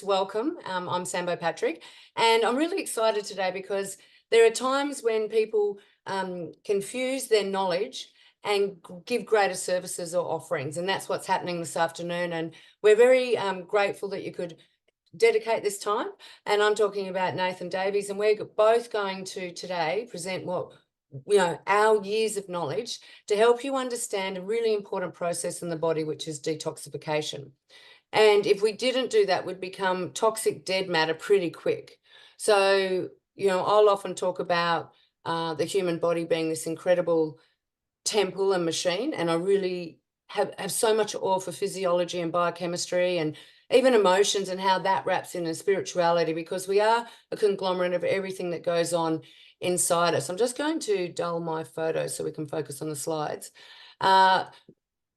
Welcome. I'm Sambo Patrick, and I'm really excited today because there are times when people confuse their knowledge and give greater services or offerings, and that's what's happening this afternoon. And we're very grateful that you could dedicate this time. And I'm talking about Nathan Davies, and we're both going to today present our years of knowledge to help you understand a really important process in the body, which is detoxification. And if we didn't do that, we'd become toxic dead matter pretty quick. So, I'll often talk about the human body being this incredible temple and machine. And I really have so much awe for physiology and biochemistry and even emotions and how that wraps in spirituality, because we are a conglomerate of everything that goes on inside us. I'm just going to dull my photo so we can focus on the slides. But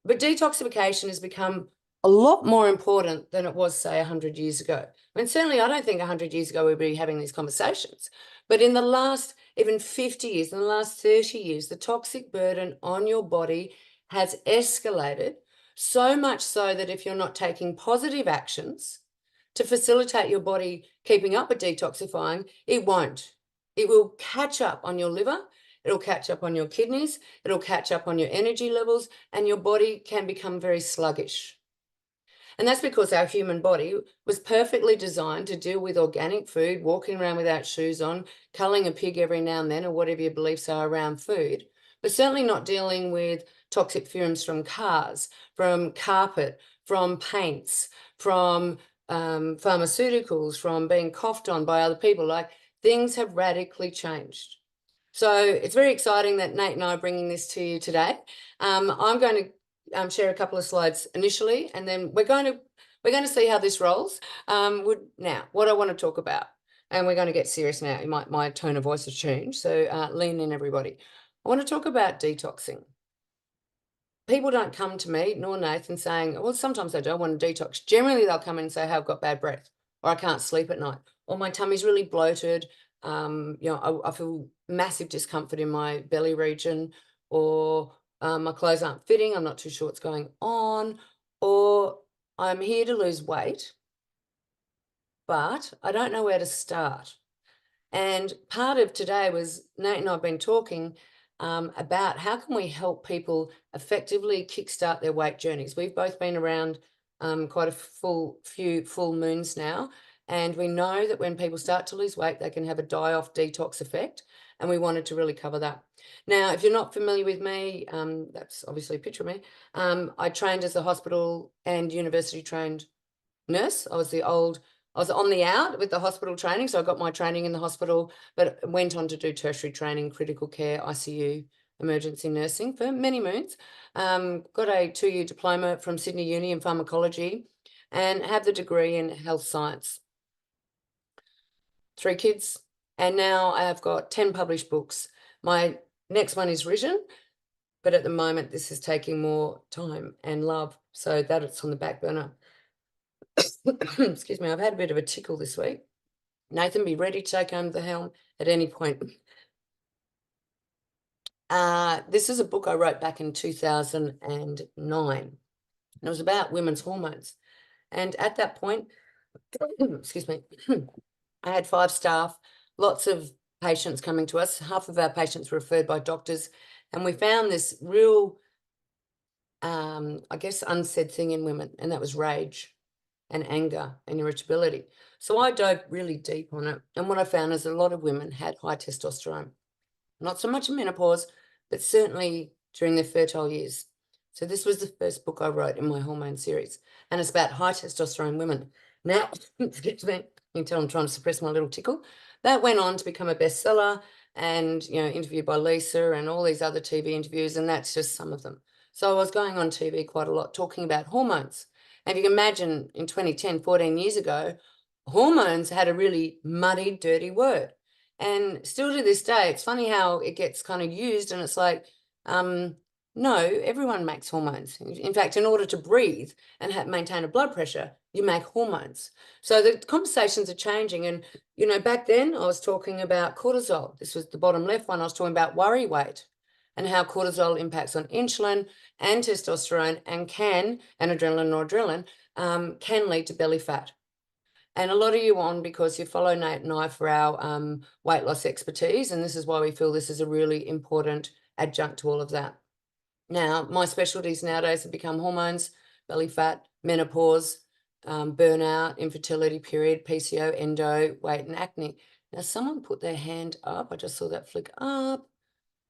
detoxification has become a lot more important than it was, say, 100 years ago. I mean, certainly I don't think 100 years ago we'd be having these conversations. But in the last even 50 years, in the last 30 years, the toxic burden on your body has escalated, so much so that if you're not taking positive actions to facilitate your body keeping up with detoxifying, it won't. It will catch up on your liver. It'll catch up on your kidneys. It'll catch up on your energy levels, and your body can become very sluggish. And that's because our human body was perfectly designed to deal with organic food, walking around without shoes on, culling a pig every now and then, or whatever your beliefs are around food, but certainly not dealing with toxic fumes from cars, from carpet, from paints, from pharmaceuticals, from being coughed on by other people. Like, things have radically changed. So it's very exciting that Nate and I are bringing this to you today. I'm going to share a couple of slides initially, and then we're going to see how this rolls. Now, what I want to talk about, and we're going to get serious now. My tone of voice has changed, so lean in, everybody. I want to talk about detoxing. People don't come to me nor Nathan saying, well, sometimes they don't want to detox. Generally, they'll come in and say, hey, I've got bad breath, or I can't sleep at night, or my tummy's really bloated. I feel massive discomfort in my belly region, or my clothes aren't fitting, I'm not too sure what's going on, or I'm here to lose weight, but I don't know where to start. And part of today was Nate and I have been talking about how can we help people effectively kickstart their weight journeys. We've both been around quite a few full moons now, and we know that when people start to lose weight, they can have a die-off detox effect, and we wanted to really cover that. Now, if you're not familiar with me, that's obviously a picture of me. I trained as a hospital and university trained nurse. I was on the out with the hospital training, so I got my training in the hospital, but went on to do tertiary training, critical care, ICU, emergency nursing for many moons. Got a 2-year diploma from Sydney Uni in pharmacology, and have the degree in health science. 3 kids, and now I have got 10 published books. My next one is written, but at the moment this is taking more time and love, so that it's on the back burner. Excuse me, I've had a bit of a tickle this week. Nathan, be ready to take home the helm at any point. This is a book I wrote back in 2009, and it was about women's hormones. And at that point, excuse me, I had 5 staff, lots of patients coming to us. Half of our patients were referred by doctors, and we found this real, I guess, unsaid thing in women, and that was rage and anger and irritability. So I dove really deep on it, and what I found is a lot of women had high testosterone, not so much in menopause, but certainly during their fertile years. So this was the first book I wrote in my hormone series, and it's about high testosterone women. Now, excuse me, you can tell I'm trying to suppress my little tickle. That went on to become a bestseller, and interviewed by Lisa and all these other TV interviews, and that's just some of them. So I was going on TV quite a lot talking about hormones. And if you can imagine, in 2010, 14 years ago, hormones had a really muddy, dirty word. And still to this day, it's funny how it gets kind of used, and it's like, no, everyone makes hormones. In fact, in order to breathe and maintain a blood pressure, you make hormones. So the conversations are changing. And, back then I was talking about cortisol. This was the bottom left one. I was talking about worry weight and how cortisol impacts on insulin and testosterone and adrenaline, can lead to belly fat. And a lot of you on because you follow Nate and I for our weight loss expertise, and this is why we feel this is a really important adjunct to all of that. Now, my specialties nowadays have become hormones, belly fat, menopause, burnout, infertility period, PCO, endo, weight, and acne. Now, someone put their hand up. I just saw that flick up.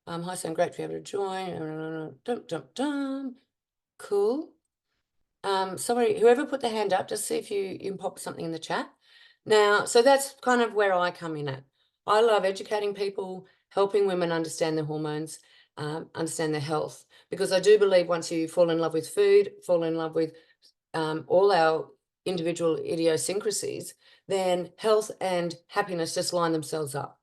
Hi, Sam, great to be able to join. Dum, dum, dum. Cool. Sorry, whoever put their hand up, just see if you can pop something in the chat. Now, so that's kind of where I come in at. I love educating people, helping women understand their hormones, understand their health, because I do believe once you fall in love with food, fall in love with all our individual idiosyncrasies, then health and happiness just line themselves up.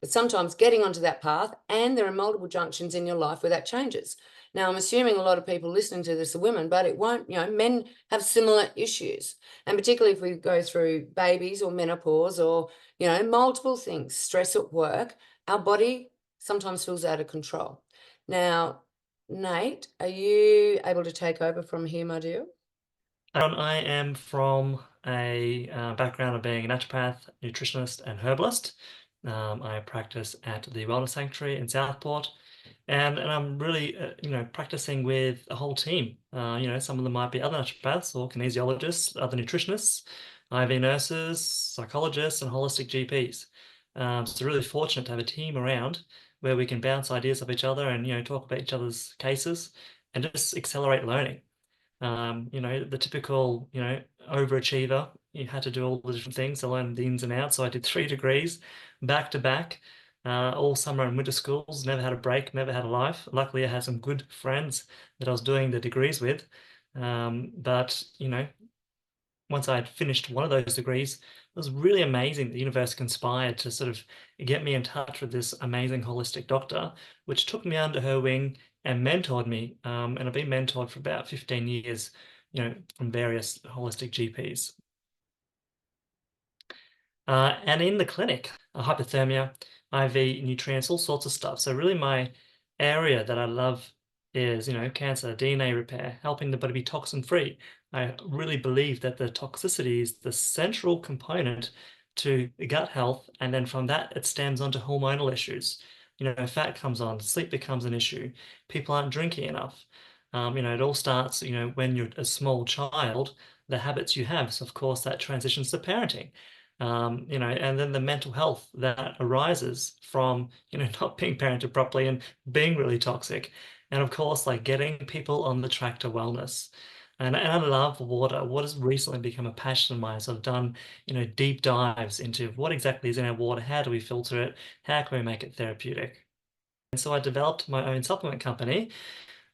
But sometimes getting onto that path, and there are multiple junctions in your life where that changes. Now, I'm assuming a lot of people listening to this are women, but it won't, men have similar issues. And particularly if we go through babies or menopause or, multiple things, stress at work, our body sometimes feels out of control. Now, Nate, are you able to take over from here, my dear? I am from a background of being a naturopath, nutritionist, and herbalist. I practice at the Wellness Sanctuary in Southport, and I'm really, practicing with a whole team. Some of them might be other naturopaths or kinesiologists, other nutritionists, IV nurses, psychologists, and holistic GPs. So really fortunate to have a team around where we can bounce ideas off each other and, talk about each other's cases and just accelerate learning. The typical, overachiever, you had to do all the different things to learn the ins and outs. So I did 3 degrees back to back, all summer and winter schools, never had a break, never had a life. Luckily, I had some good friends that I was doing the degrees with. But, once I had finished one of those degrees, it was really amazing. The universe conspired to sort of get me in touch with this amazing holistic doctor, which took me under her wing and mentored me. And I've been mentored for about 15 years, from various holistic GPs. And in the clinic, hypothermia, IV nutrients, all sorts of stuff. So really my area that I love is, cancer, DNA repair, helping the body be toxin-free. I really believe that the toxicity is the central component to gut health, and then from that it stems onto hormonal issues. Fat comes on, sleep becomes an issue, people aren't drinking enough. It all starts, when you're a small child, the habits you have. So of course that transitions to parenting. And then the mental health that arises from, not being parented properly and being really toxic. And of course, like getting people on the track to wellness. And I love water. Water's recently become a passion of mine. So I've done, deep dives into what exactly is in our water, how do we filter it, how can we make it therapeutic? And so I developed my own supplement company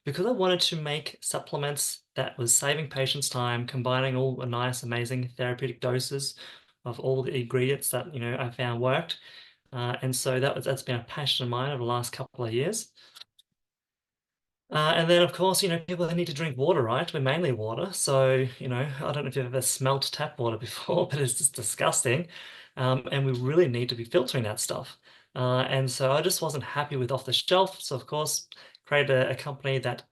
because I wanted to make supplements that was saving patients time, combining all the nice, amazing therapeutic doses of all the ingredients that I found worked. And so that's been a passion of mine over the last couple of years. And then, of course, people need to drink water, right? We're mainly water. So, I don't know if you've ever smelt tap water before, but it's just disgusting. And we really need to be filtering that stuff. And so I just wasn't happy with off the shelf. So, of course, created a company that,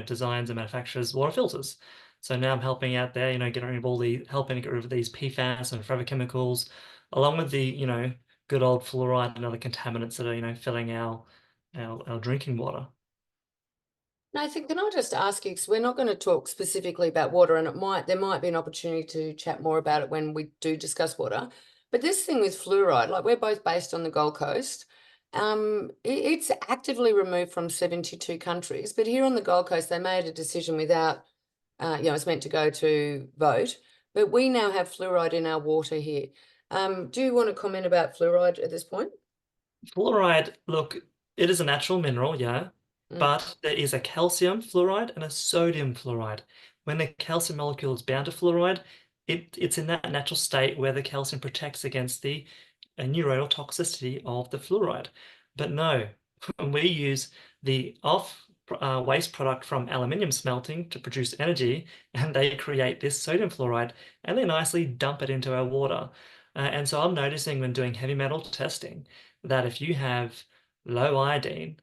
designs and manufactures water filters. So now I'm helping out there, getting rid of helping to get rid of these PFAS and forever chemicals, along with the, good old fluoride and other contaminants that are, filling our drinking water. Nathan, can I just ask you, because we're not going to talk specifically about water, and there might be an opportunity to chat more about it when we do discuss water. But this thing with fluoride, like we're both based on the Gold Coast, it's actively removed from 72 countries. But here on the Gold Coast, they made a decision without, it's meant to go to vote. But we now have fluoride in our water here. Do you want to comment about fluoride at this point? Fluoride, look, it is a natural mineral, yeah, Mm. but there is a calcium fluoride and a sodium fluoride. When the calcium molecule is bound to fluoride, it's in that natural state where the calcium protects against the neuronal toxicity of the fluoride. But no, we use the off waste product from aluminium smelting to produce energy, and they create this sodium fluoride, and they nicely dump it into our water. And so I'm noticing when doing heavy metal testing that if you have low iodine,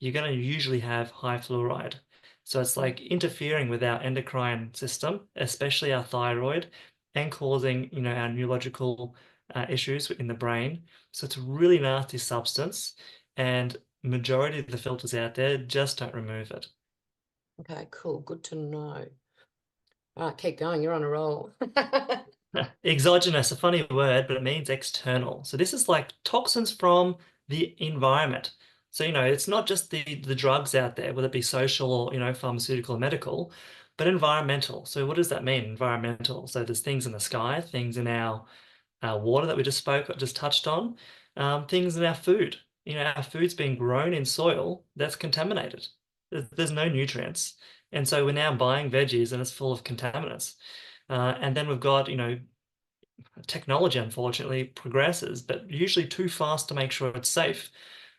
you're going to usually have high fluoride. So it's like interfering with our endocrine system, especially our thyroid, and causing, you know, our neurological issues in the brain. So it's a really nasty substance, and majority of the filters out there just don't remove it. Okay, cool. Good to know. All right, keep going. You're on a roll. Exogenous, a funny word, but it means external. So this is like toxins from the environment. So, you know, it's not just the drugs out there, whether it be social or, you know, pharmaceutical or medical, but environmental. So what does that mean, environmental? So there's things in the sky, things in our water that we just touched on, things in our food. You know, our food's being grown in soil that's contaminated. There's no nutrients. And so we're now buying veggies and it's full of contaminants. And then we've got, you know, technology unfortunately progresses, but usually too fast to make sure it's safe.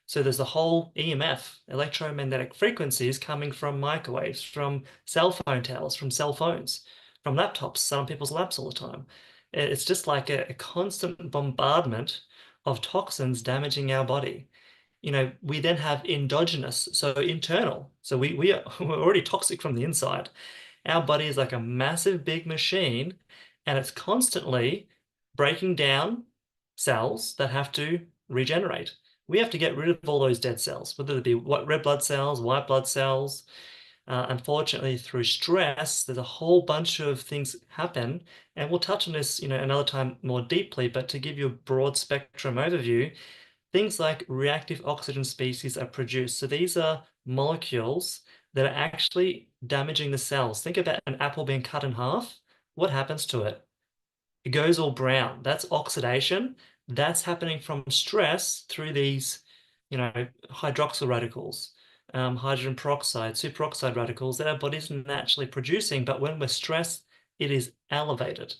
So there's the whole EMF, electromagnetic frequencies coming from microwaves, from cell phone towers, from cell phones, from laptops, sat on people's laps all the time. It's just like a constant bombardment of toxins damaging our body. You know, we then have endogenous, so internal. So we're already toxic from the inside. Our body is like a massive big machine, and it's constantly breaking down cells that have to regenerate. We have to get rid of all those dead cells, whether it be red blood cells, white blood cells. Unfortunately, through stress, there's a whole bunch of things happen, and we'll touch on this, you know, another time more deeply. But to give you a broad spectrum overview, things like reactive oxygen species are produced. So these are molecules that are actually damaging the cells. Think about an apple being cut in half. What happens to it? It goes all brown. That's oxidation. That's happening from stress through these, you know, hydroxyl radicals, hydrogen peroxide, superoxide radicals that our body's naturally producing. But when we're stressed, it is elevated.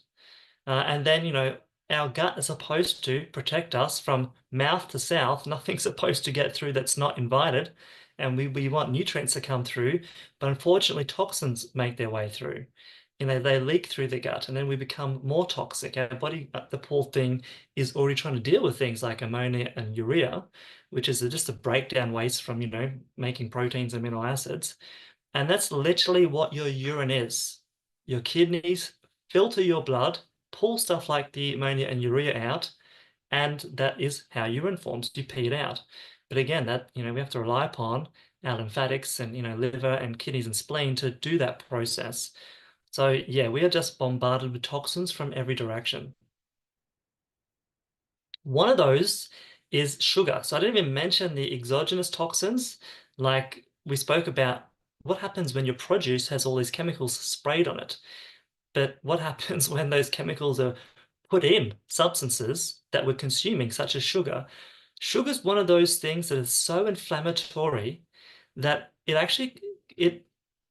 And then, you know, our gut is supposed to protect us from mouth to south. Nothing's supposed to get through that's not invited. And we want nutrients to come through. But unfortunately, toxins make their way through. You know, they leak through the gut and then we become more toxic. Our body, the poor thing, is already trying to deal with things like ammonia and urea, which is just a breakdown waste from, you know, making proteins and amino acids. And that's literally what your urine is. Your kidneys filter your blood, pull stuff like the ammonia and urea out, and that is how urine forms. You pee it out. But again, that, you know, we have to rely upon our lymphatics and, you know, liver and kidneys and spleen to do that process. So yeah, we are just bombarded with toxins from every direction. One of those is sugar. So I didn't even mention the exogenous toxins. Like we spoke about what happens when your produce has all these chemicals sprayed on it. But what happens when those chemicals are put in substances that we're consuming, such as sugar? Sugar is one of those things that is so inflammatory that it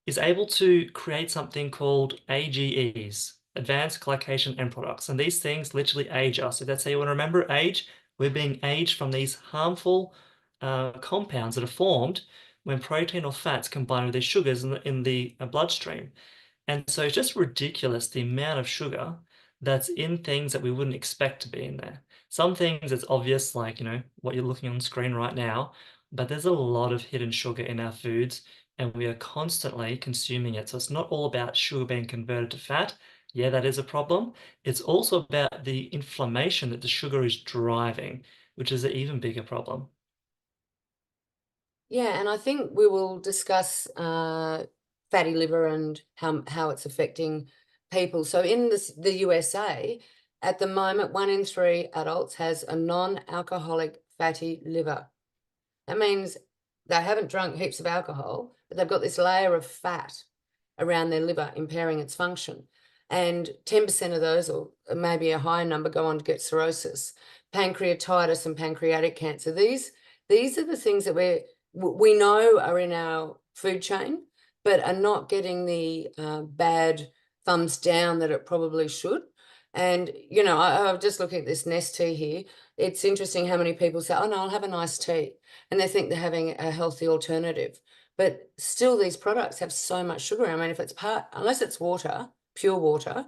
is able to create something called AGEs, advanced glycation end products. And these things literally age us. If that's how you want to remember age, we're being aged from these harmful compounds that are formed when protein or fats combine with these sugars in the bloodstream. And so it's just ridiculous the amount of sugar that's in things that we wouldn't expect to be in there. Some things it's obvious, like, you know, what you're looking on screen right now, but there's a lot of hidden sugar in our foods and we are constantly consuming it. So it's not all about sugar being converted to fat. Yeah, that is a problem. It's also about the inflammation that the sugar is driving, which is an even bigger problem. Yeah, and I think we will discuss fatty liver and how it's affecting people. So in the USA, at the moment, 1 in 3 adults has a non-alcoholic fatty liver. That means they haven't drunk heaps of alcohol, but they've got this layer of fat around their liver, impairing its function. And 10% of those, or maybe a higher number, go on to get cirrhosis, pancreatitis, and pancreatic cancer. These are the things that we know are in our food chain, but are not getting the bad thumbs down that it probably should. And, you know, I'm just looking at this Nest tea here. It's interesting how many people say, oh, no, I'll have a nice tea. And they think they're having a healthy alternative. But still, these products have so much sugar. I mean, if it's unless it's water, pure water,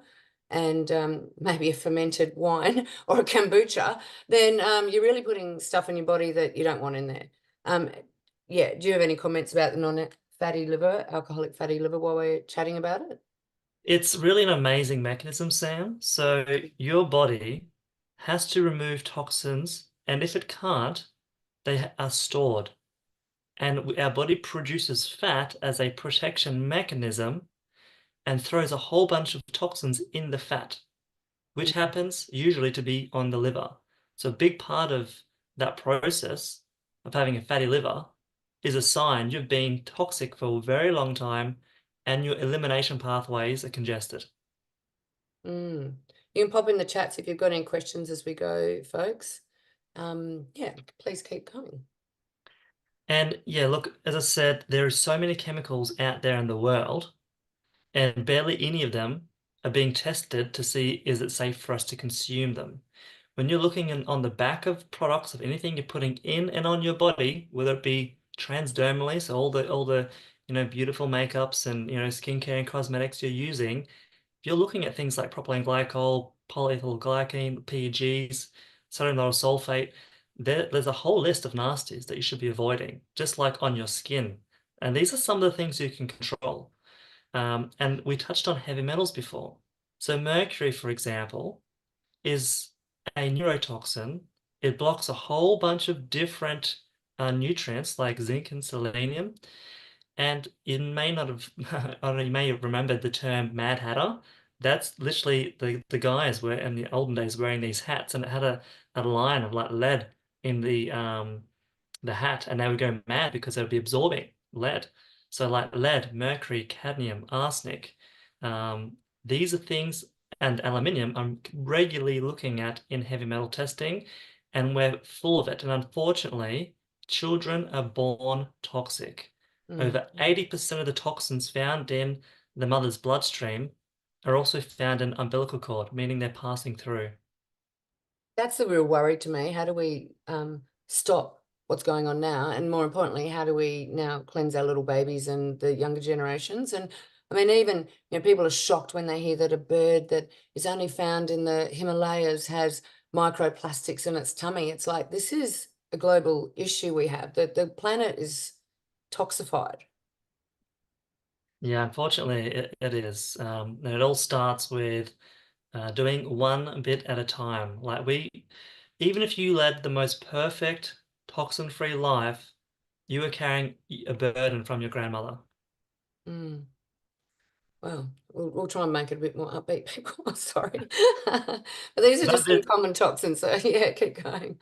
and maybe a fermented wine or a kombucha, then you're really putting stuff in your body that you don't want in there. Yeah, do you have any comments about the non-fatty liver, alcoholic fatty liver, while we're chatting about it? It's really an amazing mechanism, Sam. So your body has to remove toxins, and if it can't, they are stored. And our body produces fat as a protection mechanism and throws a whole bunch of toxins in the fat, which Mm. happens usually to be on the liver. So a big part of that process of having a fatty liver is a sign you've been toxic for a very long time and your elimination pathways are congested. Mm. You can pop in the chats if you've got any questions as we go, folks. Yeah, please keep going. And yeah, look, as I said, there are so many chemicals out there in the world, and barely any of them are being tested to see is it safe for us to consume them. When you're looking on the back of products of anything you're putting in and on your body, whether it be transdermally, so all the beautiful makeups and skincare and cosmetics you're using, if you're looking at things like propylene glycol, polyethyl glycine, PEGs, sodium lauryl sulfate, there's a whole list of nasties that you should be avoiding, just like on your skin. And these are some of the things you can control. And we touched on heavy metals before. So mercury, for example, is a neurotoxin. It blocks a whole bunch of different nutrients like zinc and selenium. And you may not have, I don't know, you may have remembered the term Mad Hatter. That's literally the guys were in the olden days wearing these hats, and it had a line of like lead in the hat, and they would go mad because they would be absorbing lead. So like lead, mercury, cadmium, arsenic, these are things, and aluminium I'm regularly looking at in heavy metal testing, and we're full of it. And unfortunately, children are born toxic. Mm. Over 80% of the toxins found in the mother's bloodstream are also found in umbilical cord, meaning they're passing through. That's the real worry to me. How do we stop what's going on now? And more importantly, how do we now cleanse our little babies and the younger generations? And I mean, even, people are shocked when they hear that a bird that is only found in the Himalayas has microplastics in its tummy. It's like, this is a global issue we have. The planet is toxified. Yeah, unfortunately, it is. And it all starts with doing one bit at a time. Even if you led the most perfect toxin-free life, you are carrying a burden from your grandmother. Mm. Well, we'll try and make it a bit more upbeat, people. Sorry. But these are No, just some common toxins, so yeah, keep going.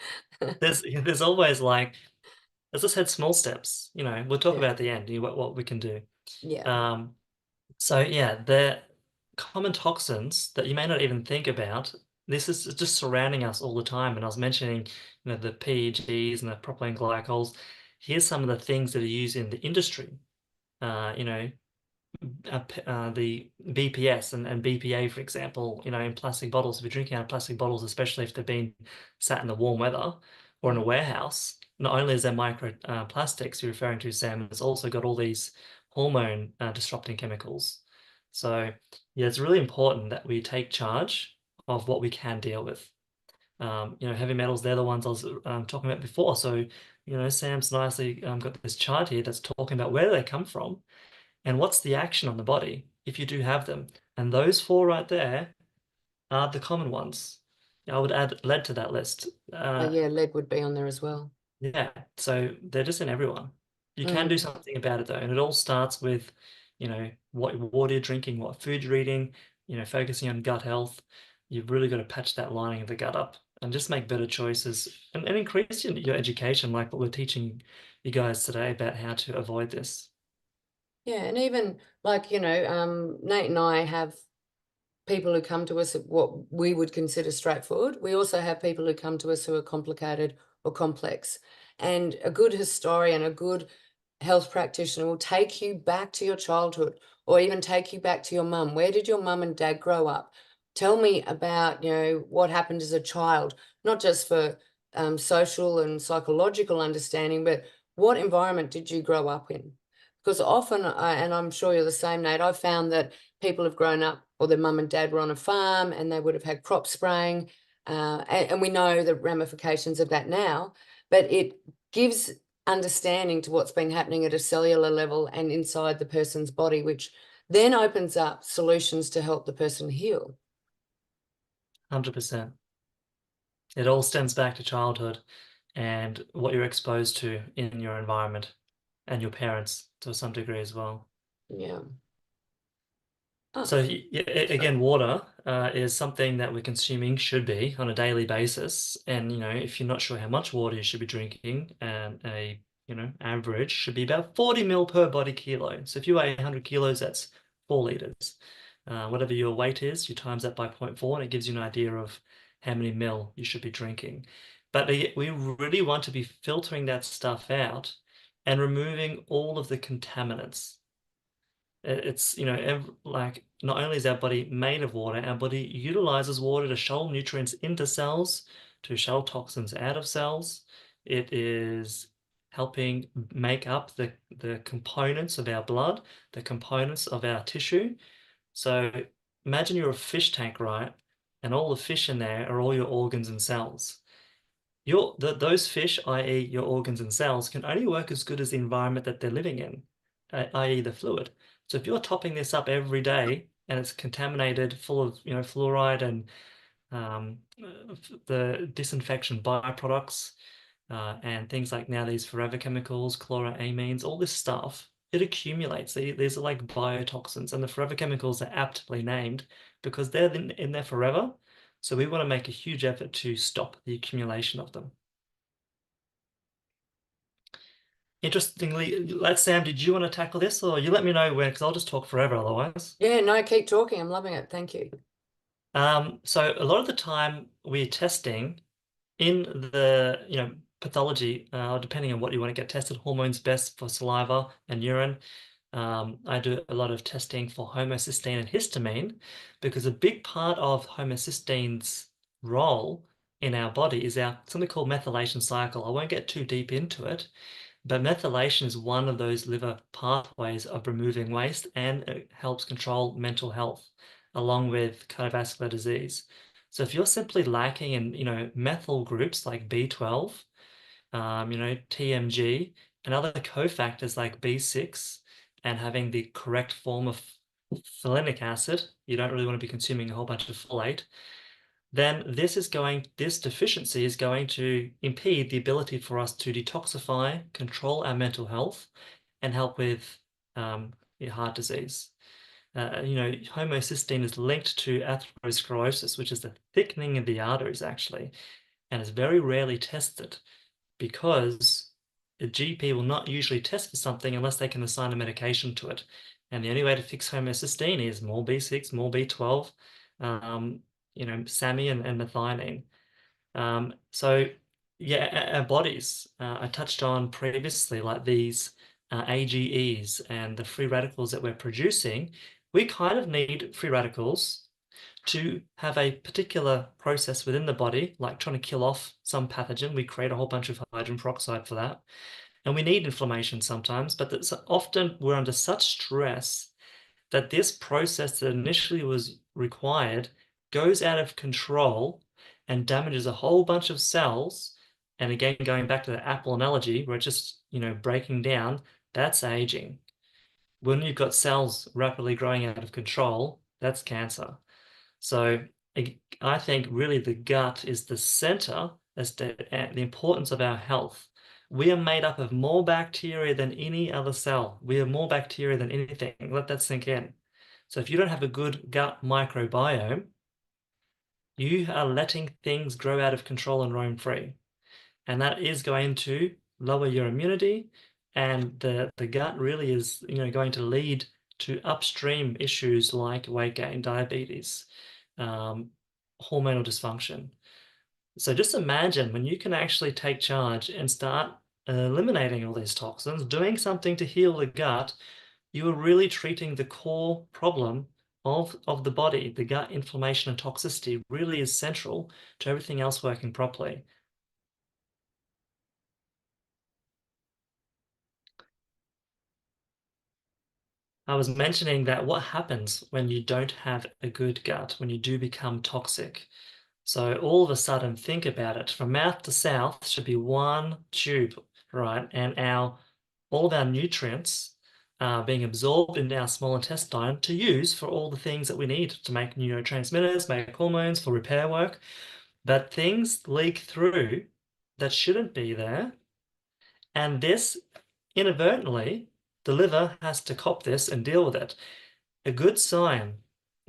there's always like, as I said, small steps. We'll talk Yeah, about at the end, what we can do. yeah. Um, so yeah, the common toxins that you may not even think about. This is just surrounding us all the time. And I was mentioning, the PEGs and the propylene glycols. Here's some of the things that are used in the industry. Uh, you know, the BPS and BPA, for example, in plastic bottles. If you're drinking out of plastic bottles, especially if they've been sat in the warm weather or in a Mm. warehouse, not only is there micro plastics you're referring to, Sam, it's also got all these hormone disrupting chemicals. So yeah, it's really important that we take charge of what we can deal with. Heavy metals, they're the ones I was talking about before. So, Sam's nicely got this chart here that's talking about where they come from and what's the action on the body if you do have them. And those four right there are the common ones. I would add lead to that list. Yeah, lead would be on there as well. Yeah, so they're just in everyone. You can do Mm. something about it though, and it all starts with, what water you're drinking, what food you're eating, focusing on gut health. You've really got to patch that lining of the gut up and just make better choices and increase your education, like what we're teaching you guys today about how to avoid this. Yeah, and even like, Nate and I have people who come to us at what we would consider straightforward. We also have people who come to us who are complicated or complex. And a good historian, a good health practitioner will take you back to your childhood or even take you back to your mum. Where did your mum and dad grow up? Tell me about, what happened as a child, not just for social and psychological understanding, but what environment did you grow up in? Because often, and I'm sure you're the same, Nate, I've found that people have grown up or their mum and dad were on a farm and they would have had crop spraying. And we know the ramifications of that now, but it gives understanding to what's been happening at a cellular level and inside the person's body, which then opens up solutions to help the person heal. 100%. It all stems back to childhood and what you're exposed to in your environment and your parents to some degree as well. Yeah. Oh, So again, water is something that we're consuming, should be, on a daily basis. And if you're not sure how much water you should be drinking, a average should be about 40 ml per body kilo. So if you weigh 100 kilos, that's 4 liters. Whatever your weight is, you times that by 0.4, and it gives you an idea of how many mil you should be drinking. But we really want to be filtering that stuff out and removing all of the contaminants. It's, like, not only is our body made of water, our body utilizes water to shovel nutrients into cells, to shell toxins out of cells. It is helping make up the components of our blood, the components of our tissue. So imagine you're a fish tank, right? And all the fish in there are all your organs and cells. Those fish, i.e. your organs and cells, can only work as good as the environment that they're living in, i.e. the fluid. So if you're topping this up every day and it's contaminated, full of fluoride and the disinfection byproducts and things like now these forever chemicals, chloroamines, all this stuff, it accumulates. These are like biotoxins, and the forever chemicals are aptly named because they're in there forever. So we want to make a huge effort to stop the accumulation of them. Interestingly, Sam, did you want to tackle this, or you let me know when, because I'll just talk forever otherwise. yeah, no, keep talking. I'm loving it. Thank you. So a lot of the time we're testing in the pathology, depending on what you want to get tested. Hormones best for saliva and urine. I do a lot of testing for homocysteine and histamine because a big part of homocysteine's role in our body is something called methylation cycle. I won't get too deep into it, but methylation is one of those liver pathways of removing waste, and it helps control mental health along with cardiovascular disease. So if you're simply lacking in methyl groups like B12, TMG, and other cofactors like B6, and having the correct form of folinic acid, you don't really want to be consuming a whole bunch of folate, then this deficiency is going to impede the ability for us to detoxify, control our mental health, and help with heart disease. Homocysteine is linked to atherosclerosis, which is the thickening of the arteries, actually, and is very rarely tested because a GP will not usually test for something unless they can assign a medication to it. And the only way to fix homocysteine is more B6, more B12, SAMe and methionine. So yeah, our bodies, I touched on previously, like these AGEs and the free radicals that we're producing, we kind of need free radicals to have a particular process within the body, like trying to kill off some pathogen. We create a whole bunch of hydrogen peroxide for that. And we need inflammation sometimes, but that's often we're under such stress that this process that initially was required goes out of control and damages a whole bunch of cells. And again, going back to the apple analogy, where it's just, breaking down, that's aging. When you've got cells rapidly growing out of control, that's cancer. So I think really the gut is the center as to the importance of our health. We are made up of more bacteria than any other cell. We have more bacteria than anything. Let that sink in. So if you don't have a good gut microbiome, you are letting things grow out of control and roam free. And that is going to lower your immunity. And the gut really is, going to lead to upstream issues like weight gain, diabetes, hormonal dysfunction. So just imagine when you can actually take charge and start eliminating all these toxins, doing something to heal the gut, you are really treating the core problem of the body. The gut inflammation and toxicity really is central to everything else working properly. I was mentioning that what happens when you don't have a good gut, when you do become toxic. So all of a sudden, think about it. From mouth to south should be one tube, right? And all of our nutrients being absorbed in our small intestine to use for all the things that we need to make neurotransmitters, make hormones, for repair work. But things leak through that shouldn't be there. And this, inadvertently, the liver has to cop this and deal with it. A good sign,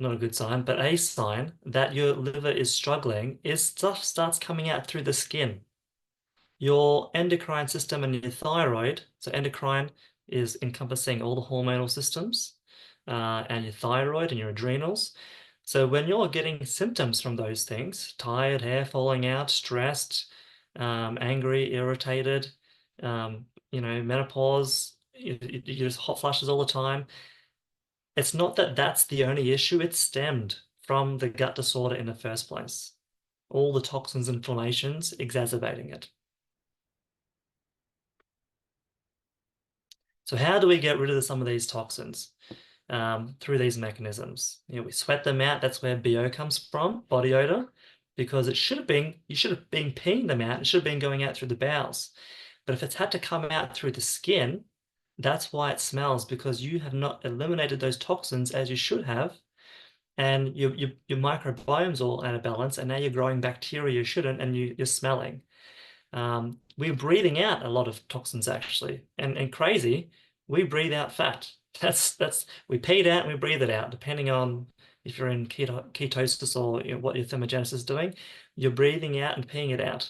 not a good sign, but a sign that your liver is struggling is stuff starts coming out through the skin. Your endocrine system and your thyroid, so endocrine is encompassing all the hormonal systems, and your thyroid and your adrenals. So when you're getting symptoms from those things, tired, hair falling out, stressed, angry, irritated, menopause, you just hot flashes all the time. It's not that that's the only issue, it's stemmed from the gut disorder in the first place. All the toxins, inflammations, exacerbating it. So how do we get rid of some of these toxins? Through these mechanisms. We sweat them out. That's where BO comes from, body odor, because you should have been peeing them out. It should have been going out through the bowels. But if it's had to come out through the skin, that's why it smells, because you have not eliminated those toxins as you should have. And your microbiome's all out of balance, and now you're growing bacteria you shouldn't, and you're smelling. We're breathing out a lot of toxins actually, and crazy, we breathe out fat. That's we pee it out and we breathe it out, depending on if you're in ketosis or what your thermogenesis is doing. You're breathing out and peeing it out.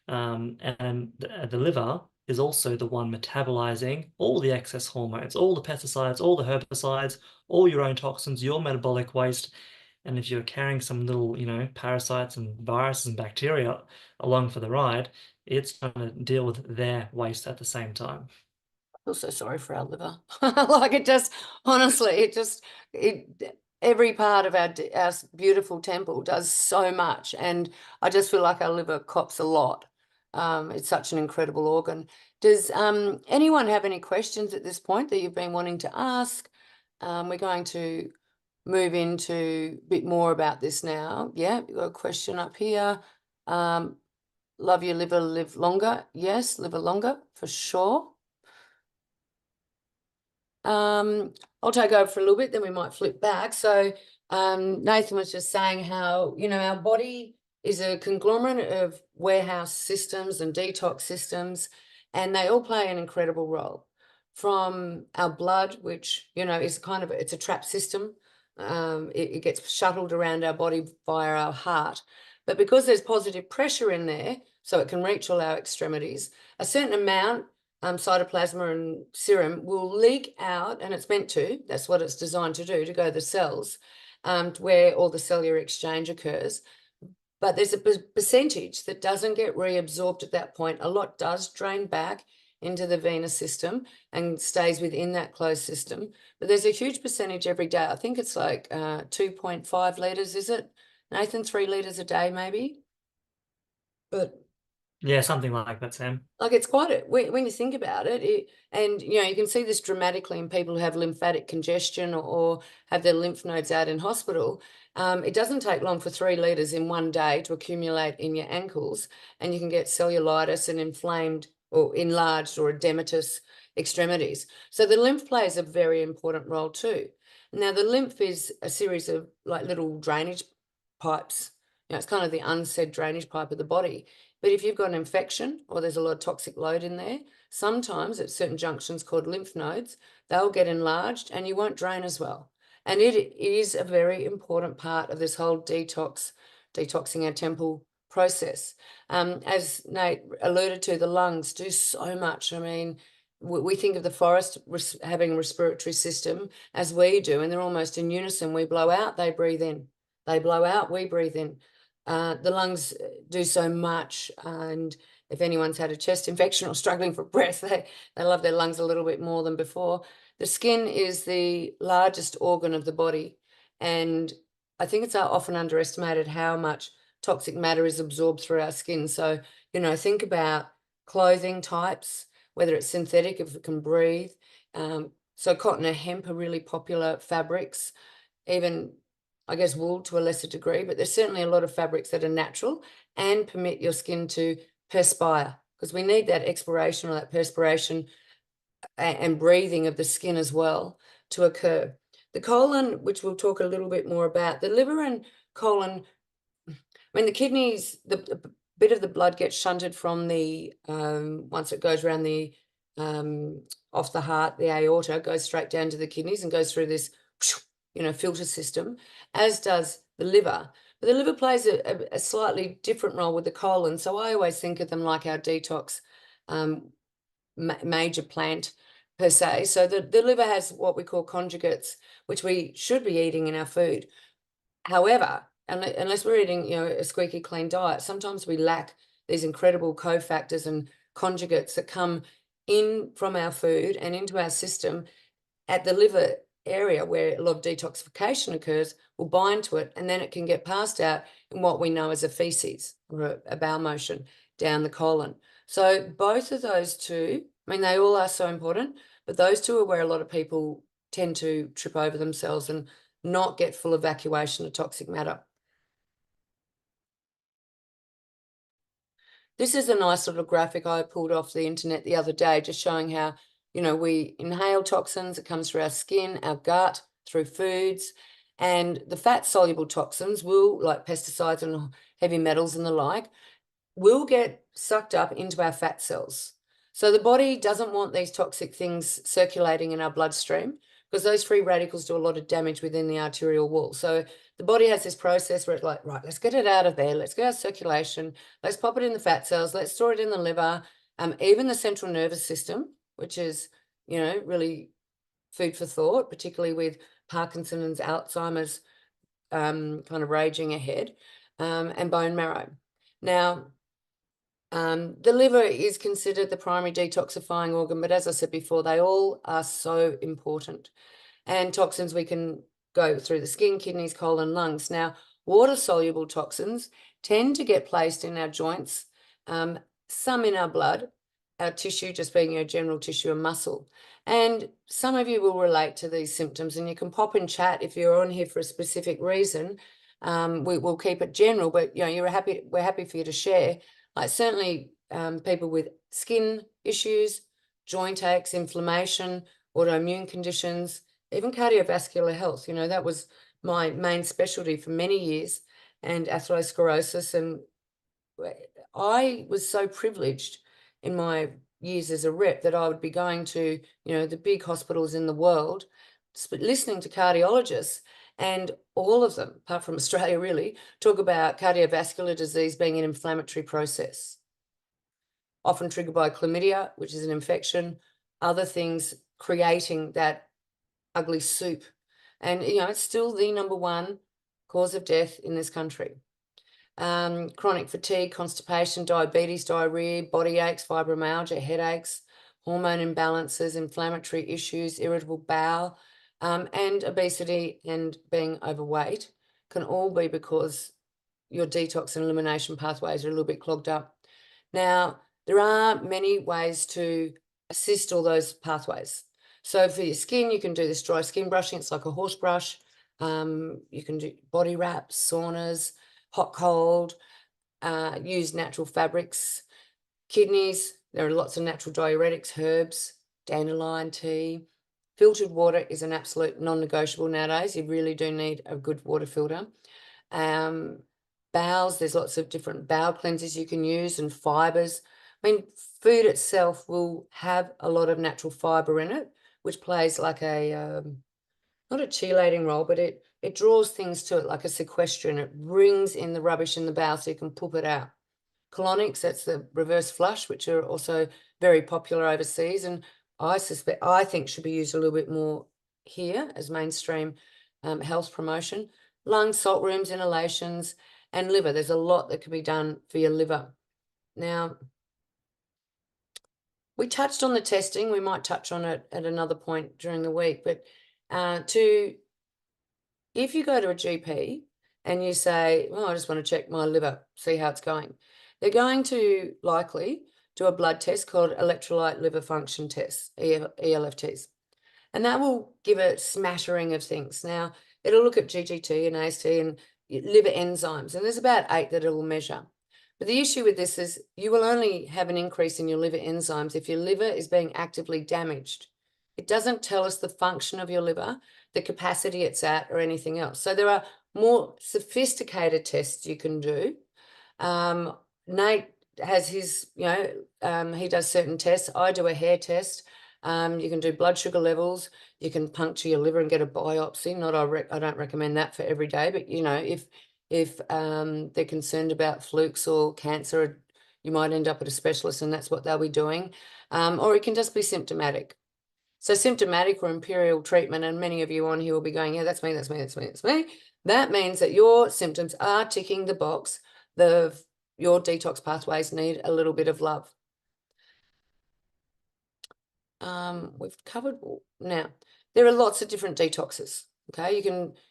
And the liver is also the one metabolizing all the excess hormones, all the pesticides, all the herbicides, all your own toxins, your metabolic waste. And if you're carrying some little, parasites and viruses and bacteria along for the ride, it's trying to deal with their waste at the same time. I feel so sorry for our liver. Like honestly, every part of our beautiful temple does so much. And I just feel like our liver cops a lot. It's such an incredible organ. Does anyone have any questions at this point that you've been wanting to ask? We're going to move into a bit more about this now. Yeah, we've got a question up here. Love your liver, live longer. Yes, live longer for sure. I'll take over for a little bit, then we might flip back. So Nathan was just saying how, our body is a conglomerate of warehouse systems and detox systems, and they all play an incredible role. From our blood, which, is it's a trap system. It gets shuttled around our body via our heart. But because there's positive pressure in there, so it can reach all our extremities, a certain amount, cytoplasma and serum will leak out, and it's meant to. That's what it's designed to do, to go to the cells, where all the cellular exchange occurs. But there's a percentage that doesn't get reabsorbed at that point. A lot does drain back into the venous system and stays within that closed system. But there's a huge percentage every day. I think it's like 2.5 litres, is it, Nathan? 3 litres a day, maybe? But yeah, something like that, Sam. Like it's quite when you think about it, and you can see this dramatically in people who have lymphatic congestion or have their lymph nodes out in hospital. It doesn't take long for 3 litres in one day to accumulate in your ankles, and you can get cellulitis and inflamed or enlarged or edematous extremities. So the lymph plays a very important role too. Now the lymph is a series of like little drainage pipes. It's kind of the unsaid drainage pipe of the body. But if you've got an infection or there's a lot of toxic load in there, sometimes at certain junctions called lymph nodes, they'll get enlarged and you won't drain as well. And it is a very important part of this whole detoxing our temple process. As Nate alluded to, the lungs do so much. I mean, we think of the forest having a respiratory system as we do, and they're almost in unison. We blow out, they breathe in. They blow out, we breathe in. The lungs do so much, and if anyone's had a chest infection or struggling for breath, they love their lungs a little bit more than before. The skin is the largest organ of the body, and I think it's often underestimated how much toxic matter is absorbed through our skin. So, think about clothing types, whether it's synthetic, if it can breathe. So cotton and hemp are really popular fabrics, even I guess wool to a lesser degree, but there's certainly a lot of fabrics that are natural and permit your skin to perspire, because we need that expiration or that perspiration and breathing of the skin as well to occur. The colon, which we'll talk a little bit more about, the liver and colon, I mean, the kidneys, the bit of the blood gets shunted from the, once it goes around the, off the heart, the aorta, goes straight down to the kidneys and goes through this, filter system, as does the liver. But the liver plays a slightly different role with the colon. So I always think of them like our detox major plant per se. So the liver has what we call conjugates, which we should be eating in our food. However, unless we're eating, a squeaky clean diet, sometimes we lack these incredible cofactors and conjugates that come in from our food and into our system at the liver area where a lot of detoxification occurs, will bind to it, and then it can get passed out in what we know as a feces or a bowel motion down the colon. So both of those two, I mean, they all are so important, but those two are where a lot of people tend to trip over themselves and not get full evacuation of toxic matter. This is a nice little graphic I pulled off the internet the other day, just showing how, we inhale toxins. It comes through our skin, our gut, through foods, and the fat-soluble toxins will, like pesticides and heavy metals and the like, will get sucked up into our fat cells. So the body doesn't want these toxic things circulating in our bloodstream, because those free radicals do a lot of damage within the arterial wall. So the body has this process where it's like, right, let's get it out of there. Let's get our circulation. Let's pop it in the fat cells. Let's store it in the liver. Even the central nervous system, which is, really food for thought, particularly with Parkinson's and Alzheimer's kind of raging ahead, and bone marrow. Now, the liver is considered the primary detoxifying organ, but as I said before, they all are so important. And toxins, we can go through the skin, kidneys, colon, lungs. Now, water-soluble toxins tend to get placed in our joints, some in our blood, our tissue just being general tissue and muscle. And some of you will relate to these symptoms, and you can pop in chat if you're on here for a specific reason. We'll keep it general, but we're happy for you to share. Like certainly people with skin issues, joint aches, inflammation, autoimmune conditions, even cardiovascular health. That was my main specialty for many years, and atherosclerosis. And I was so privileged in my years as a rep that I would be going to, the big hospitals in the world, listening to cardiologists, and all of them, apart from Australia really, talk about cardiovascular disease being an inflammatory process, often triggered by chlamydia, which is an infection, other things creating that ugly soup. And, it's still the #1 cause of death in this country. Chronic fatigue, constipation, diabetes, diarrhea, body aches, fibromyalgia, headaches, hormone imbalances, inflammatory issues, irritable bowel, and obesity and being overweight can all be because your detox and elimination pathways are a little bit clogged up. Now, there are many ways to assist all those pathways. So for your skin, you can do this dry skin brushing. It's like a horse brush. You can do body wraps, saunas, hot, cold, use natural fabrics. Kidneys, there are lots of natural diuretics, herbs, dandelion tea. Filtered water is an absolute non-negotiable nowadays. You really do need a good water filter. Bowels, there's lots of different bowel cleansers you can use, and fibers. I mean, food itself will have a lot of natural fiber in it, which plays like a, not a chelating role, but it draws things to it like a sequestrant. It brings in the rubbish in the bowel so you can poop it out. Colonics, that's the reverse flush, which are also very popular overseas, and I think should be used a little bit more here as mainstream health promotion. Lungs, salt rooms, inhalations, and liver. There's a lot that can be done for your liver. Now, we touched on the testing. We might touch on it at another point during the week, but if you go to a GP and you say, well, I just want to check my liver, see how it's going, they're going to likely do a blood test called electrolyte liver function test, ELFTs. And that will give a smattering of things. Now, it'll look at GGT and AST and liver enzymes, and there's about 8 that it will measure. But the issue with this is you will only have an increase in your liver enzymes if your liver is being actively damaged. It doesn't tell us the function of your liver, the capacity it's at, or anything else. So there are more sophisticated tests you can do. Nate has his, he does certain tests. I do a hair test. You can do blood sugar levels. You can puncture your liver and get a biopsy. I don't recommend that for every day, but if they're concerned about flukes or cancer, you might end up at a specialist, and that's what they'll be doing. Or it can just be symptomatic. So symptomatic or imperial treatment, and many of you on here will be going, yeah, that's me, that's me, that's me, that's me. That means that your symptoms are ticking the box. Your detox pathways need a little bit of love. We've covered now. There are lots of different detoxes. Okay,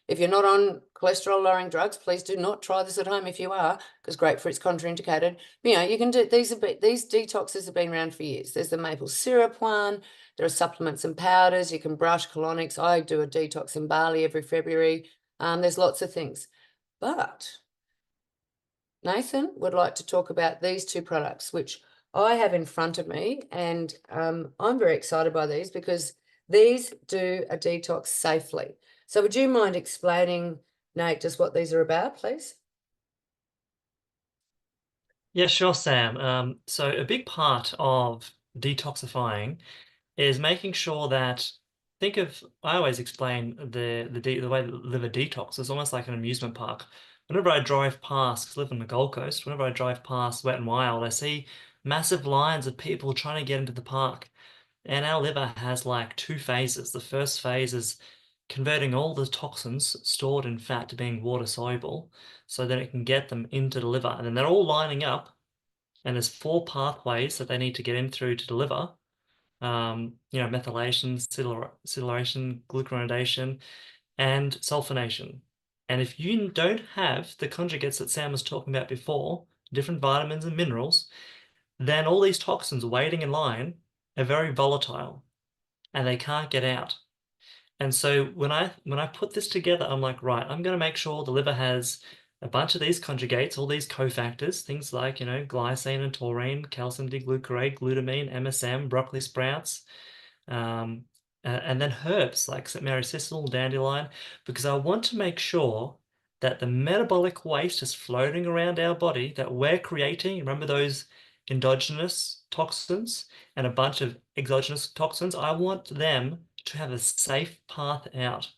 if you're not on cholesterol lowering drugs, please do not try this at home. If you are, because grapefruit's contraindicated. You can do these detoxes have been around for years. There's the maple syrup one. There are supplements and powders. You can brush colonics. I do a detox in Bali every February. There's lots of things, but Nathan would like to talk about these two products, which I have in front of me, and I'm very excited by these because these do a detox safely. So would you mind explaining, Nate, just what these are about, please? Yeah, sure, Sam. So a big part of detoxifying is making sure that I always explain the way the liver detox is almost like an amusement park. Whenever I drive past, 'cause I live on the Gold Coast, whenever I drive past Wet and Wild, I see massive lines of people trying to get into the park. And our liver has like two phases. The first phase is converting all the toxins stored in fat to being water soluble so that it can get them into the liver. And then they're all lining up, and there's four pathways that they need to get in through to the liver. Methylation, acetylation, glucuronidation, and sulfonation. And if you don't have the conjugates that Sam was talking about before, different vitamins and minerals, then all these toxins waiting in line are very volatile and they can't get out. And so when I put this together, I'm like, right, I'm going to make sure the liver has a bunch of these conjugates, all these cofactors, things like, glycine and taurine, calcium D-glucarate, glutamine, MSM, broccoli sprouts, and then herbs like St. Mary's thistle, dandelion, because I want to make sure that the metabolic waste is floating around our body that we're creating. Remember those endogenous toxins and a bunch of exogenous toxins? I want them to have a safe path out.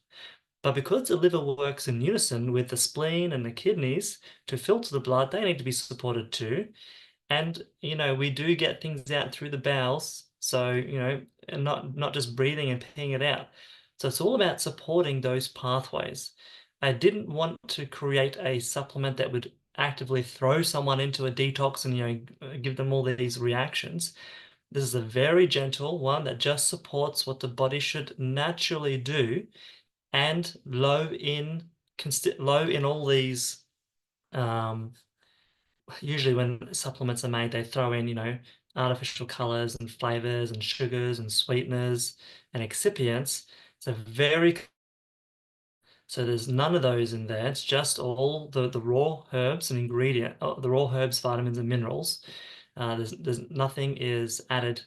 But because the liver works in unison with the spleen and the kidneys to filter the blood, they need to be supported too. And, we do get things out through the bowels. So, and not just breathing and peeing it out. So it's all about supporting those pathways. I didn't want to create a supplement that would actively throw someone into a detox and, give them all these reactions. This is a very gentle one that just supports what the body should naturally do, and low in all these. Usually when supplements are made, they throw in, artificial colors and flavors and sugars and sweeteners and excipients. So there's none of those in there. It's just all the raw herbs and the raw herbs, vitamins and minerals. There's nothing is added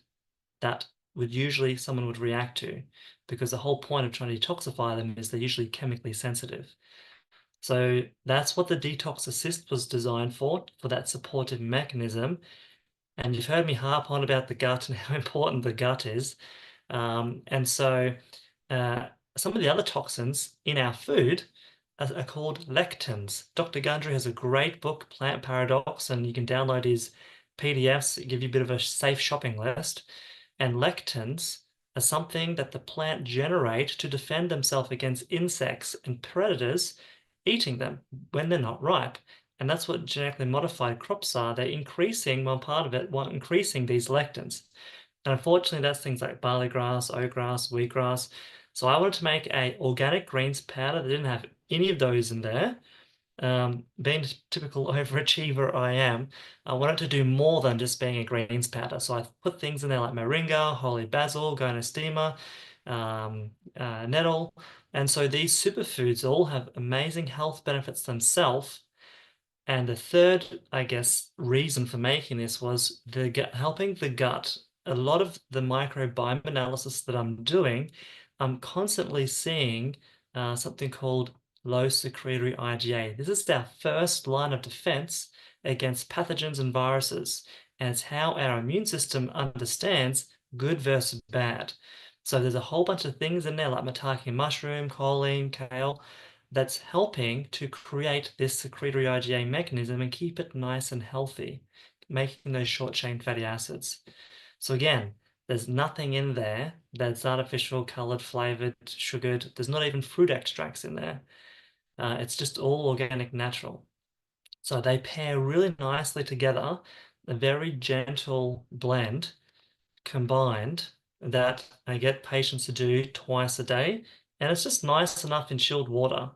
that someone would react to, because the whole point of trying to detoxify them is they're usually chemically sensitive. So that's what the Detox Assist was designed for that supportive mechanism. And you've heard me harp on about the gut and how important the gut is. And so some of the other toxins in our food are called lectins. Dr. Gundry has a great book, Plant Paradox, and you can download his PDFs, give you a bit of a safe shopping list. And lectins are something that the plant generate to defend themselves against insects and predators eating them when they're not ripe. And that's what genetically modified crops are. They're increasing, one part of it, increasing these lectins. And unfortunately, that's things like barley grass, oatgrass, wheatgrass. So I wanted to make a organic greens powder that didn't have any of those in there. Being a typical overachiever I am, I wanted to do more than just being a greens powder. So I put things in there like moringa, holy basil, gonostema, nettle. And so these superfoods all have amazing health benefits themselves, And the third, I guess, reason for making this was helping the gut. A lot of the microbiome analysis that I'm doing, I'm constantly seeing something called low secretory IgA. This is our first line of defense against pathogens and viruses, and it's how our immune system understands good versus bad. So there's a whole bunch of things in there like maitake mushroom, choline, kale, that's helping to create this secretory IgA mechanism and keep it nice and healthy, making those short-chain fatty acids. So again, there's nothing in there that's artificial, colored, flavored, sugared. There's not even fruit extracts in there. It's just all organic, natural. So they pair really nicely together, a very gentle blend combined that I get patients to do twice a day. And it's just nice enough in chilled water.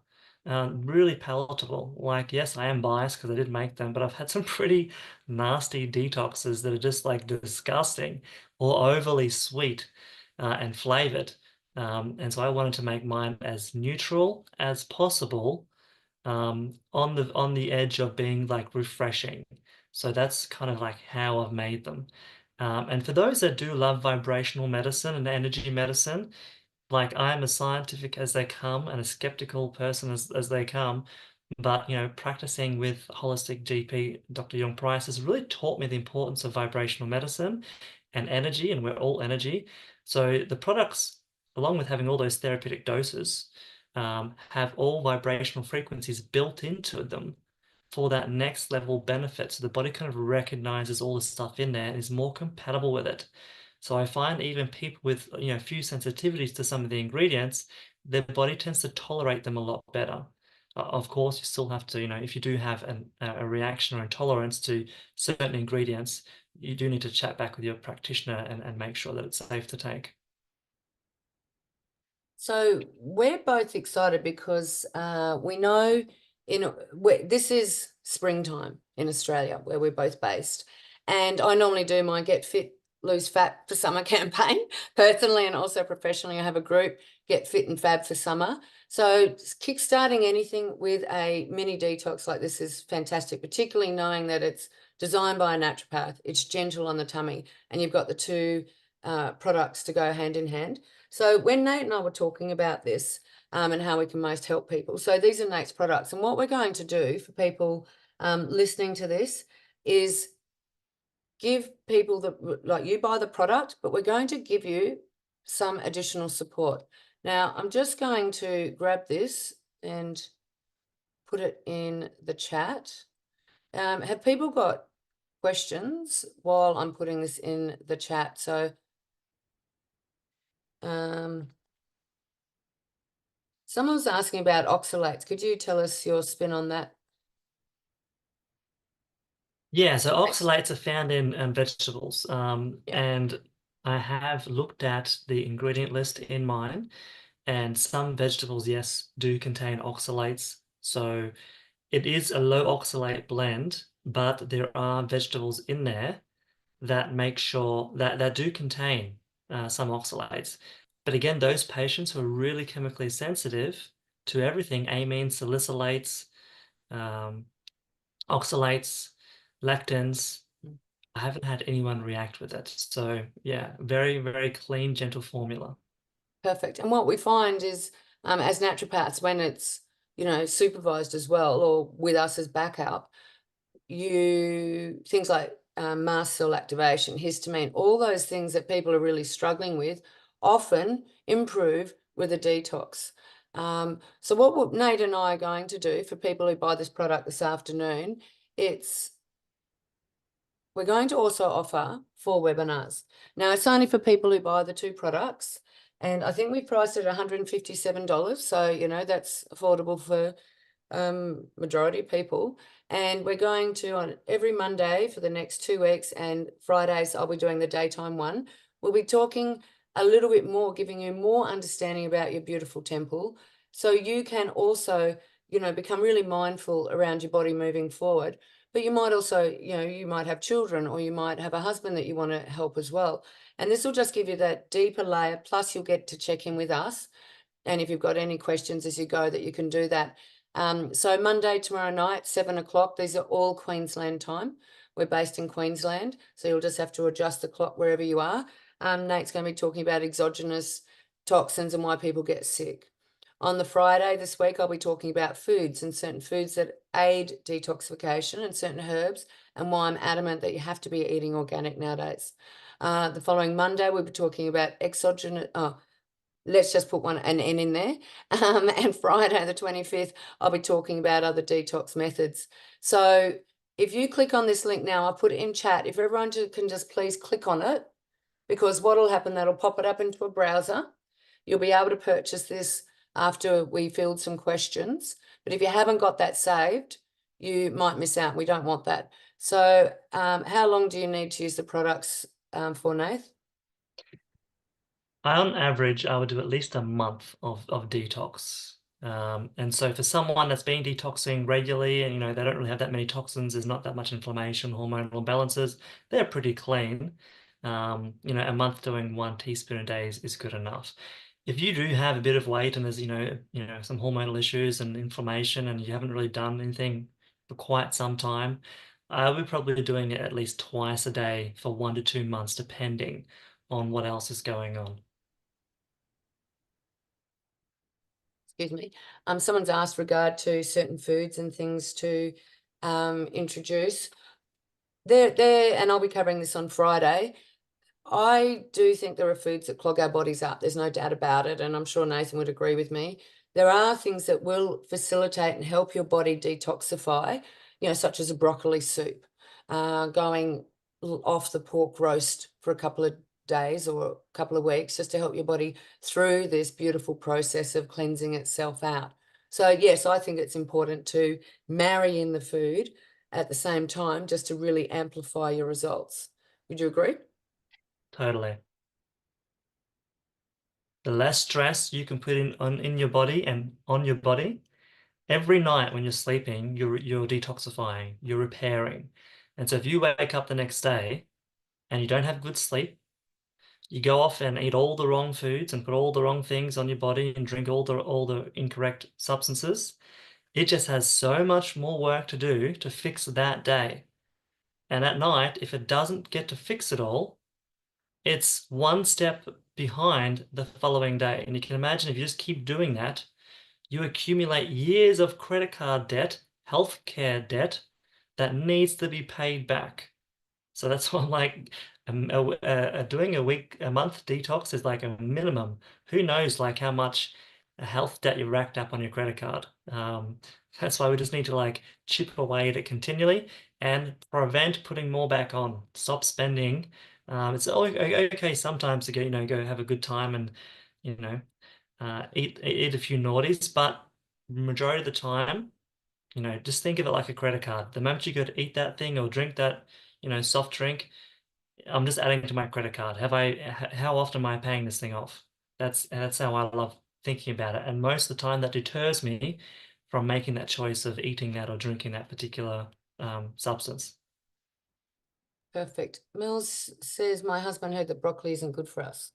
Really palatable. Like, yes, I am biased because I did make them, but I've had some pretty nasty detoxes that are just like disgusting or overly sweet and flavored. And so I wanted to make mine as neutral as possible, on the edge of being like refreshing. So that's kind of like how I've made them. And for those that do love vibrational medicine and energy medicine, like I'm as scientific as they come and a skeptical person as they come, but practicing with holistic GP Dr. Young Price has really taught me the importance of vibrational medicine and energy, and we're all energy. So the products, along with having all those therapeutic doses, have all vibrational frequencies built into them for that next level benefit. So the body kind of recognizes all the stuff in there and is more compatible with it. So I find even people with a few sensitivities to some of the ingredients, their body tends to tolerate them a lot better. Of course, you still have to, if you do have a reaction or intolerance to certain ingredients, you do need to chat back with your practitioner and make sure that it's safe to take. So we're both excited because we know this is springtime in Australia where we're both based. And I normally do my Get Fit, Lose Fat for Summer campaign personally and also professionally. I have a group, Get Fit and Fab for Summer. So kickstarting anything with a mini detox like this is fantastic, particularly knowing that it's designed by a naturopath. It's gentle on the tummy, and you've got the two products to go hand in hand. So when Nate and I were talking about this and how we can most help people, so these are Nate's products. And what we're going to do for people listening to this is give people like you buy the product, but we're going to give you some additional support. Now, I'm just going to grab this and put it in the chat. Have people got questions while I'm putting this in the chat? So someone was asking about oxalates. Could you tell us your spin on that? Yeah, so oxalates are found in vegetables, Yeah. and I have looked at the ingredient list in mine, and some vegetables, yes, do contain oxalates. So it is a low oxalate blend, but there are vegetables in there that make sure that do contain some oxalates. But again, those patients who are really chemically sensitive to everything, amines, salicylates, um, oxalates, lectins, I haven't had anyone react with it. So yeah, very, very clean, gentle formula. Perfect. And what we find is, as naturopaths, when it's, supervised as well, or with us as backup, things like mast cell activation, histamine, all those things that people are really struggling with often improve with a detox. So what Nate and I are going to do for people who buy this product this afternoon, we're going to also offer 4 webinars. Now, it's only for people who buy the 2 products, and I think we priced it at $157. So, that's affordable for majority of people. And we're going to, on every Monday for the next 2 weeks, and Fridays I'll be doing the daytime one. We'll be talking a little bit more, giving you more understanding about your beautiful temple, so you can also, become really mindful around your body moving forward. But you might also, you might have children, or you might have a husband that you want to help as well. And this will just give you that deeper layer. Plus, you'll get to check in with us. And if you've got any questions as you go, that you can do that. So Monday, tomorrow night, 7 o'clock, these are all Queensland time. We're based in Queensland, so you'll just have to adjust the clock wherever you are. Nate's going to be talking about exogenous toxins and why people get sick. On the Friday this week, I'll be talking about foods and certain foods that aid detoxification and certain herbs, and why I'm adamant that you have to be eating organic nowadays. The following Monday, we'll be talking about exogenous, let's just put an N in there. And Friday, the 25th, I'll be talking about other detox methods. So if you click on this link now, I'll put it in chat. If everyone can just please click on it, because what will happen, that'll pop it up into a browser. You'll be able to purchase this after we filled some questions. But if you haven't got that saved, you might miss out. We don't want that. So how long do you need to use the products for, Nath? On average, I would do at least a month of detox. And so for someone that's been detoxing regularly and, they don't really have that many toxins, there's not that much inflammation, hormonal imbalances, they're pretty clean. A month doing 1 teaspoon a day is good enough. If you do have a bit of weight and there's, some hormonal issues and inflammation and you haven't really done anything for quite some time, I would probably be doing it at least twice a day for 1 to 2 months, depending on what else is going on. Excuse me. Someone's asked regard to certain foods and things to introduce. And I'll be covering this on Friday. I do think there are foods that clog our bodies up. There's no doubt about it. And I'm sure Nathan would agree with me. There are things that will facilitate and help your body detoxify, such as a broccoli soup, going off the pork roast for a couple of days or a couple of weeks, just to help your body through this beautiful process of cleansing itself out. So yes, I think it's important to marry in the food at the same time, just to really amplify your results. Would you agree? Totally. The less stress you can put in your body and on your body, every night when you're sleeping, you're detoxifying, you're repairing. And so if you wake up the next day and you don't have good sleep, you go off and eat all the wrong foods and put all the wrong things on your body and drink all the incorrect substances, it just has so much more work to do to fix that day. And at night, if it doesn't get to fix it all, it's one step behind the following day. And you can imagine if you just keep doing that, you accumulate years of credit card debt, healthcare debt that needs to be paid back. So that's why I'm like, doing a month detox is like a minimum. Who knows like how much health debt you racked up on your credit card. That's why we just need to like chip away at it continually and prevent putting more back on. Stop spending. It's okay sometimes to go have a good time and eat a few naughties, but majority of the time, just think of it like a credit card. The moment you go to eat that thing or drink that, soft drink, I'm just adding to my credit card. How often am I paying this thing off? That's how I love thinking about it. And most of the time that deters me from making that choice of eating that or drinking that particular substance. Perfect. Mills says, my husband heard that broccoli isn't good for us.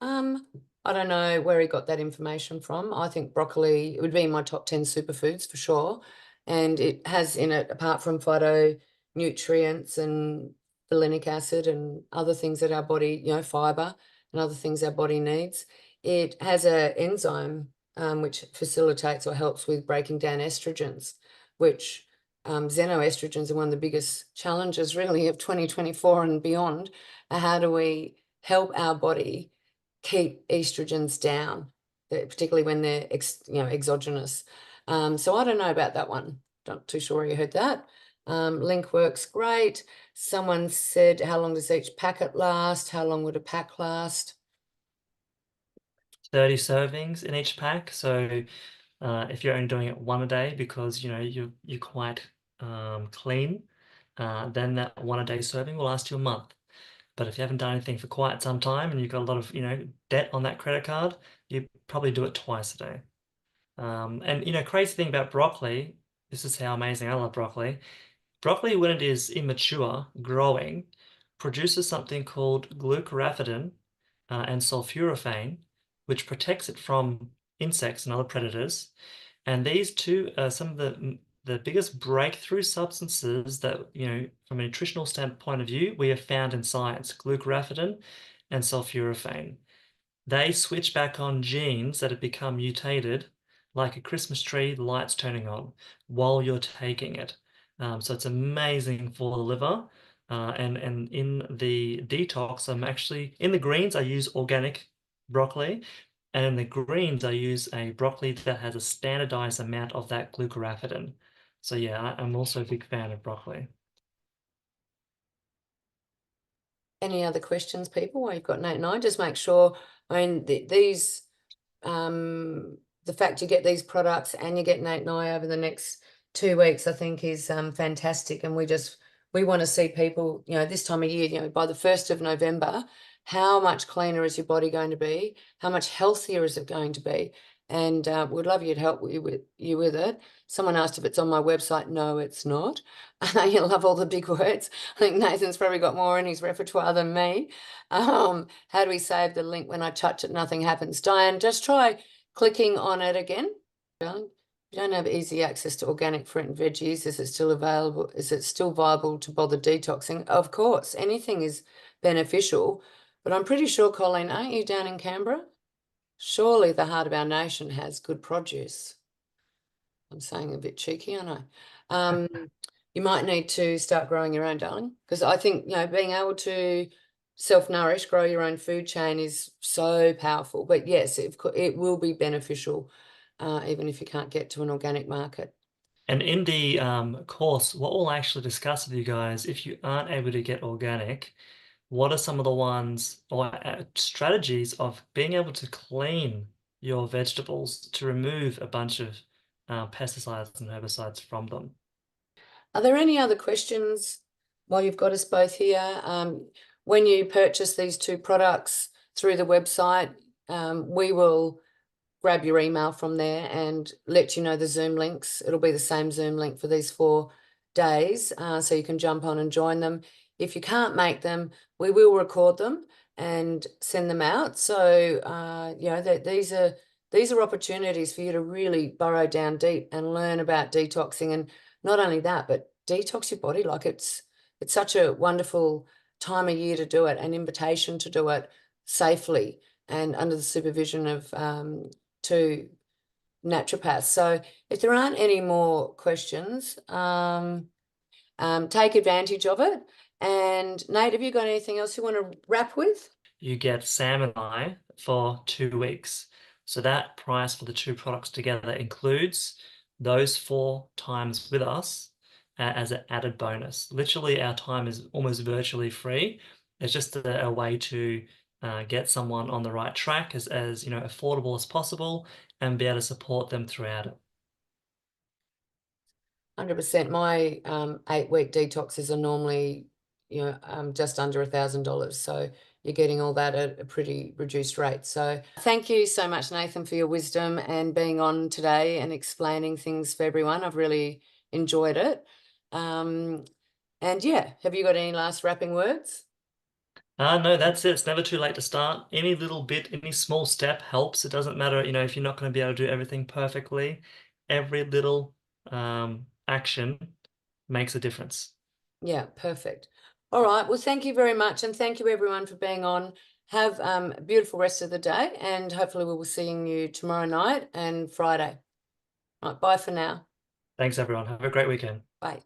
I don't know where he got that information from. I think broccoli, it would be in my top 10 superfoods for sure. And it has in it, apart from phytonutrients and folinic acid and other things that our body, fiber and other things our body needs, it has an enzyme which facilitates or helps with breaking down estrogens, which xenoestrogens are one of the biggest challenges really of 2024 and beyond. How do we help our body keep estrogens down, particularly when they're exogenous? So I don't know about that one. Not too sure you heard that. Link works great. Someone said, how long does each packet last? How long would a pack last? 30 servings in each pack. So if you're only doing it 1 a day because you're quite clean, then that 1 a day serving will last you a month. But if you haven't done anything for quite some time and you've got a lot of debt on that credit card, you probably do it twice a day. And crazy thing about broccoli, this is how amazing I love broccoli. Broccoli, when it is immature, growing, produces something called glucoraphanin and sulforaphane, which protects it from insects and other predators. And these two are some of the biggest breakthrough substances that, from a nutritional standpoint of view, we have found in science: glucoraphanin and sulforaphane. They switch back on genes that have become mutated, like a Christmas tree, the lights turning on while you're taking it. So it's amazing for the liver. And in the detox, I'm actually in the greens, I use organic broccoli, and in the greens, I use a broccoli that has a standardized amount of that glucoraphanin. So yeah, I'm also a big fan of broccoli. Any other questions, people? While you've got Nate and I, just make sure, I mean, these, the fact you get these products and you get Nate and I over the next 2 weeks, I think is fantastic. And we want to see people, this time of year, by the 1st of November, how much cleaner is your body going to be? How much healthier is it going to be? And we'd love you to help you with it. Someone asked if it's on my website. No, it's not. You love all the big words. I think Nathan's probably got more in his repertoire than me. How do we save the link? When I touch it, nothing happens. Diane, just try clicking on it again. Darling, you don't have easy access to organic fruit and veggies. Is it still available? Is it still viable to bother detoxing? Of course, anything is beneficial. But I'm pretty sure, Colleen, aren't you down in Canberra? Surely the heart of our nation has good produce. I'm saying a bit cheeky, aren't I? You might need to start growing your own, darling, because I think, being able to self-nourish, grow your own food chain is so powerful. But yes, it will be beneficial, even if you can't get to an organic market. And in the course, what we'll actually discuss with you guys, if you aren't able to get organic, what are some of the ones or strategies of being able to clean your vegetables to remove a bunch of pesticides and herbicides from them? Are there any other questions while you've got us both here? When you purchase these 2 products through the website, we will grab your email from there and let you know the Zoom links. It'll be the same Zoom link for these 4 days, so you can jump on and join them. If you can't make them, we will record them and send them out. So, these are opportunities for you to really burrow down deep and learn about detoxing. And not only that, but detox your body. Like it's such a wonderful time of year to do it, an invitation to do it safely and under the supervision of 2 naturopaths. So if there aren't any more questions, take advantage of it. And Nate, have you got anything else you want to wrap with? You get Sam and I for 2 weeks. So that price for the 2 products together includes those 4 times with us as an added bonus. Literally, our time is almost virtually free. It's just a way to get someone on the right track as affordable as possible and be able to support them throughout it. 100%. My 8-week detoxes are normally, just under $1,000. So you're getting all that at a pretty reduced rate. So thank you so much, Nathan, for your wisdom and being on today and explaining things for everyone. I've really enjoyed it. And yeah, have you got any last wrapping words? No, that's it. It's never too late to start. Any little bit, any small step helps. It doesn't matter, if you're not going to be able to do everything perfectly. Every little action makes a difference. Yeah, perfect. All right. Well, thank you very much. And thank you everyone for being on. Have a beautiful rest of the day. And hopefully we will see you tomorrow night and Friday. All right, bye for now. Thanks, everyone. Have a great weekend. Bye.